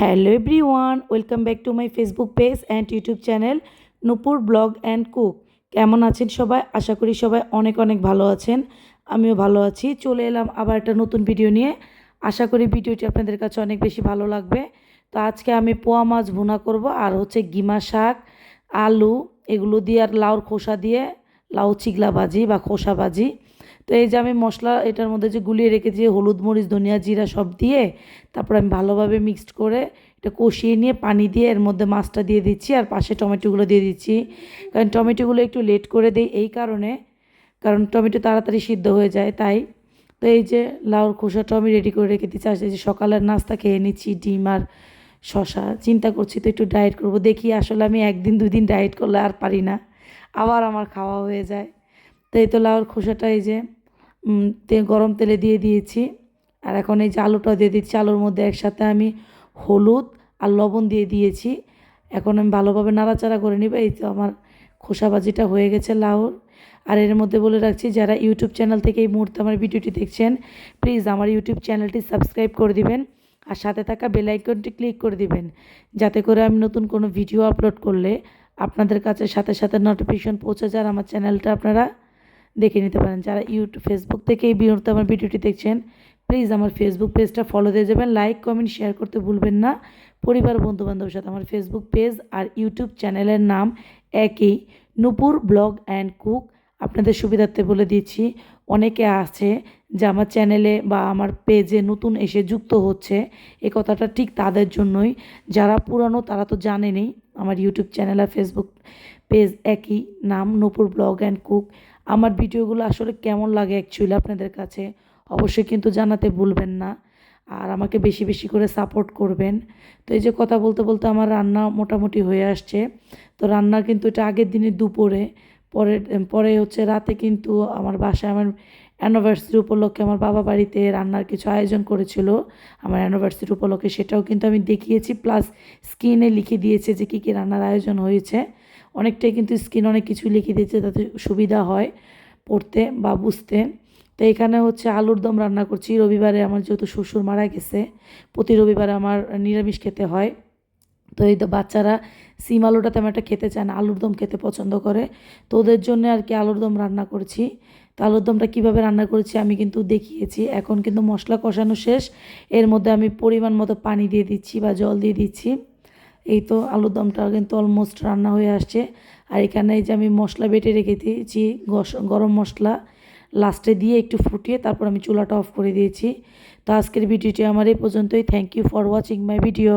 Hello everyone, welcome back to my Facebook page and YouTube channel Nupur blog and cook. কেমন আছেন সবাই? আশা করি সবাই অনেক অনেক ভালো আছেন। আমিও ভালো আছি। চলে এলাম আবার একটা নতুন ভিডিও নিয়ে। আশা করি ভিডিওটি আপনাদের কাছে অনেক বেশি ভালো লাগবে। তো আজকে আমি পোয়া মাছ ভুনা করব, আর হচ্ছে গিমা শাক, আলু এগুলো দিয়ে, আর লাউর খোসা দিয়ে লাউ চিগলা ভাজি বা খোসা ভাজি। তো এই যে আমি মশলা এটার মধ্যে যে গুলিয়ে রেখেছি, হলুদ মরিচ ধনিয়া জিরা সব দিয়ে, তারপর আমি ভালোভাবে মিক্সড করে এটা কষিয়ে নিয়ে পানি দিয়ে এর মধ্যে মাছটা দিয়ে দিচ্ছি, আর পাশে টমেটোগুলো দিয়ে দিচ্ছি। কারণ টমেটোগুলো একটু লেট করে দিই এই কারণে, কারণ টমেটো তাড়াতাড়ি সিদ্ধ হয়ে যায় তাই। তো এই যে লাউর খোসাটা আমি রেডি করে রেখে দিচ্ছি। আর এই যে সকালের নাস্তা খেয়ে নিচ্ছি ডিম আর শশা। চিন্তা করছি তো একটু ডায়েট করব, দেখি আসলে আমি একদিন দুই দিন ডায়েট করলে আর পারি না, আবার আমার খাওয়া হয়ে যায়। তো এই তো লাউর খোসাটা এই যে গরম তেলে দিয়ে দিয়েছি। আর এখন এই যে আলুটা দিয়ে দিচ্ছি, আলুর মধ্যে একসাথে আমি হলুদ আর লবণ দিয়ে দিয়েছি। এখন আমি ভালোভাবে নাড়াচাড়া করে নিব। এই তো আমার খোসা ভাজিটা হয়ে গেছে লাউর। আর এর মধ্যে বলে রাখছি, যারা ইউটিউব চ্যানেল থেকে এই মুহূর্তে আমার ভিডিওটি দেখছেন, প্লিজ আমার ইউটিউব চ্যানেলটি সাবস্ক্রাইব করে দিবেন, আর সাথে থাকা বেল আইকনটি ক্লিক করে দিবেন, যাতে করে আমি নতুন কোনো ভিডিও আপলোড করলে আপনাদের কাছে সাথে সাথে নোটিফিকেশন পৌঁছে যায়, আমার চ্যানেলটা আপনারা দেখে নিতে পারেন। যারা ফেসবুক থেকে এই মুহূর্তে আমার ভিডিওটি দেখছেন, প্লিজ আমার ফেসবুক পেজটা ফলো দিয়ে যাবেন, লাইক কমেন্ট শেয়ার করতে ভুলবেন না। পরিবার বন্ধুবান্ধবের সাথে আমার ফেসবুক পেজ আর ইউটিউব চ্যানেলের নাম একই, নূপুর ব্লগ অ্যান্ড কুক। আপনাদের সুবিধার্থে বলে দিচ্ছি, অনেকে আছে যে আমার চ্যানেলে বা আমার পেজে নতুন এসে যুক্ত হচ্ছে, এ কথাটা ঠিক তাদের জন্যই। যারা পুরানো তারা তো জানেনই, আমার ইউটিউব চ্যানেল আর ফেসবুক পেজ একই নাম, নূপুর ব্লগ অ্যান্ড কুক। আমার ভিডিওগুলো আসলে কেমন লাগে অ্যাকচুয়ালি আপনাদের কাছে অবশ্যই কিন্তু জানাতে ভুলবেন না, আর আমাকে বেশি বেশি করে সাপোর্ট করবেন। তো এই যে কথা বলতে বলতে আমার রান্না মোটামুটি হয়ে আসছে। তো রান্না কিন্তু এটা আগের দিনের দুপুরে, পরে পরে হচ্ছে রাতে কিন্তু আমার বাসায় আমার অ্যানিভার্সারি উপলক্ষে আমার বাবা বাড়িতে রান্নার কিছু আয়োজন করেছিল আমার অ্যানিভার্সারি উপলক্ষে, সেটাও কিন্তু আমি দেখিয়েছি, প্লাস স্ক্রিনে লিখে দিয়েছে যে কী কী রান্নার আয়োজন হয়েছে। অনেকটাই কিন্তু স্ক্রিন অনেক কিছু লিখে দিয়েছে, তাতে সুবিধা হয় পড়তে বা বুঝতে। তো এখানে হচ্ছে আলুর দম রান্না করছি। রবিবারে আমার যেহেতু শ্বশুর মারা গেছে, প্রতি রবিবারে আমার নিরামিষ খেতে হয়। তো এই তো বাচ্চারা সিম আলুটা তেমন একটা খেতে চায় না, আলুর দম খেতে পছন্দ করে। তো ওদের জন্য আর কি আলুর দম রান্না করছি। তো আলুর দমটা কীভাবে রান্না করেছি আমি কিন্তু দেখিয়েছি। এখন কিন্তু মশলা কষানো শেষ, এর মধ্যে আমি পরিমাণ মতো পানি দিয়ে দিচ্ছি বা জল দিয়ে দিচ্ছি। এই তো আলুর দমটা কিন্তু অলমোস্ট রান্না হয়ে আসছে। আর এখানে এই যে আমি মশলা বেটে রেখে দিয়েছি, গরম মশলা লাস্টে দিয়ে একটু ফুটিয়ে তারপর আমি চুলাটা অফ করে দিয়েছি। তো আজকের ভিডিওটি আমার এই পর্যন্তই। Thank you for watching my video.